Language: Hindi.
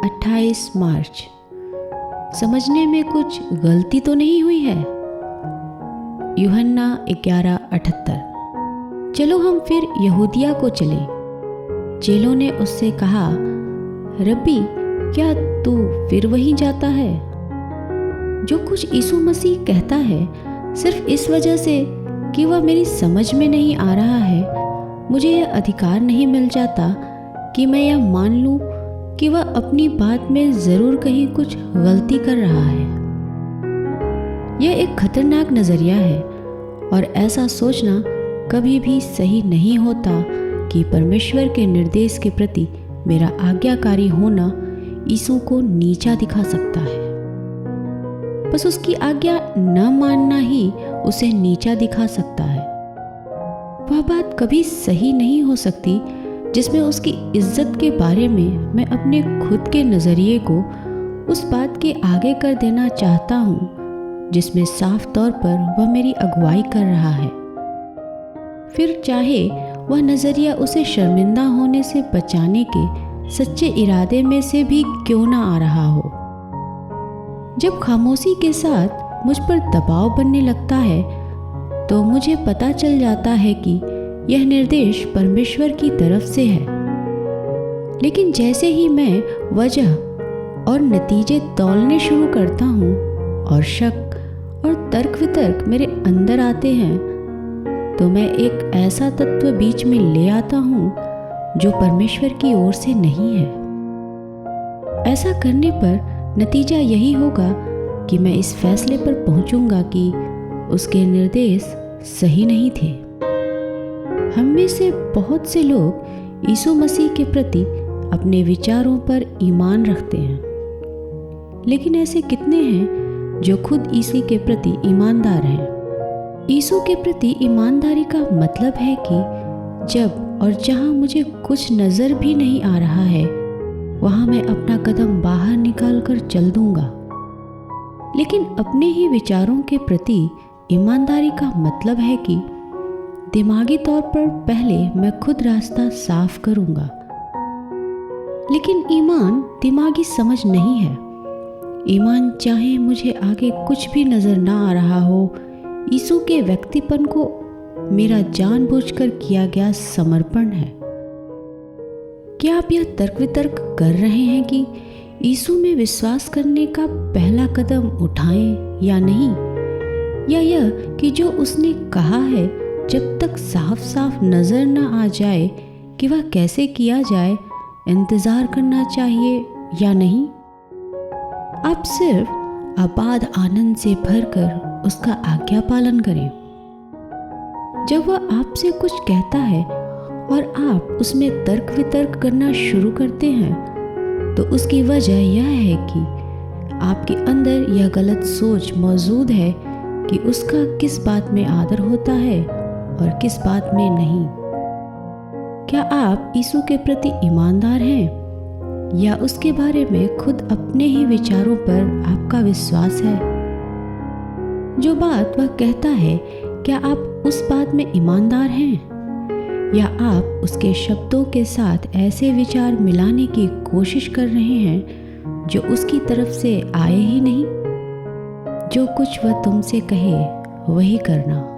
28 मार्च। समझने में कुछ गलती तो नहीं हुई है? यूहन्ना 11:78। चलो हम फिर यहूदिया को चलें। चेलों ने उससे कहा, रब्बी, क्या तू फिर वहीं जाता है? जो कुछ यीशु मसीह कहता है, सिर्फ इस वजह से कि वह मेरी समझ में नहीं आ रहा है, मुझे यह अधिकार नहीं मिल जाता कि मैं यह मान लूं कि वह अपनी बात में ज़रूर कहीं कुछ गलती कर रहा है। यह एक खतरनाक नज़रिया है और ऐसा सोचना कभी भी सही नहीं होता कि परमेश्वर के निर्देश के प्रति मेरा आज्ञाकारी होना यीशु को नीचा दिखा सकता है। बस उसकी आज्ञा न मानना ही उसे नीचा दिखा सकता है। वह बात कभी सही नहीं हो सकती जिसमें उसकी इज्जत के बारे में मैं अपने खुद के नज़रिए को उस बात के आगे कर देना चाहता हूँ जिसमें साफ तौर पर वह मेरी अगुवाई कर रहा है। फिर चाहे वह नज़रिया उसे शर्मिंदा होने से बचाने के सच्चे इरादे में से भी क्यों ना आ रहा हो। जब खामोशी के साथ मुझ पर दबाव बनने लगता है तो मुझे पता चल जाता है कि यह निर्देश परमेश्वर की तरफ से है। लेकिन जैसे ही मैं वजह और नतीजे तौलने शुरू करता हूँ और शक और तर्क वितर्क मेरे अंदर आते हैं, तो मैं एक ऐसा तत्व बीच में ले आता हूँ जो परमेश्वर की ओर से नहीं है। ऐसा करने पर नतीजा यही होगा कि मैं इस फैसले पर पहुंचूंगा कि उसके निर्देश सही नहीं थे। हम में से बहुत से लोग यीशु मसीह के प्रति अपने विचारों पर ईमान रखते हैं, लेकिन ऐसे कितने हैं जो खुद यीशु के प्रति ईमानदार हैं? यीशु के प्रति ईमानदारी का मतलब है कि जब और जहां मुझे कुछ नज़र भी नहीं आ रहा है, वहां मैं अपना कदम बाहर निकाल कर चल दूंगा। लेकिन अपने ही विचारों के प्रति ईमानदारी का मतलब है कि दिमागी तौर पर पहले मैं खुद रास्ता साफ करूंगा। लेकिन ईमान दिमागी समझ नहीं है। ईमान चाहे मुझे आगे कुछ भी नजर ना आ रहा हो, यीशु के व्यक्तिपन को मेरा जानबूझकर किया गया समर्पण है। क्या आप यह तर्क वितर्क कर रहे हैं कि यीशु में विश्वास करने का पहला कदम उठाएं या नहीं, या यह कि जो उसने कहा है जब तक साफ साफ नजर न आ जाए कि वह कैसे किया जाए, इंतजार करना चाहिए या नहीं? आप सिर्फ अबाध आनंद से भरकर उसका आज्ञा पालन करें। जब वह आपसे कुछ कहता है और आप उसमें तर्क वितर्क करना शुरू करते हैं, तो उसकी वजह यह है कि आपके अंदर यह गलत सोच मौजूद है कि उसका किस बात में आदर होता है और किस बात में नहीं। क्या आप यीशु के प्रति ईमानदार हैं या उसके बारे में खुद अपने ही विचारों पर आपका विश्वास है? जो बात वह कहता है, क्या आप उस बात में ईमानदार हैं, या आप उसके शब्दों के साथ ऐसे विचार मिलाने की कोशिश कर रहे हैं जो उसकी तरफ से आए ही नहीं? जो कुछ वह तुमसे कहे वही करना।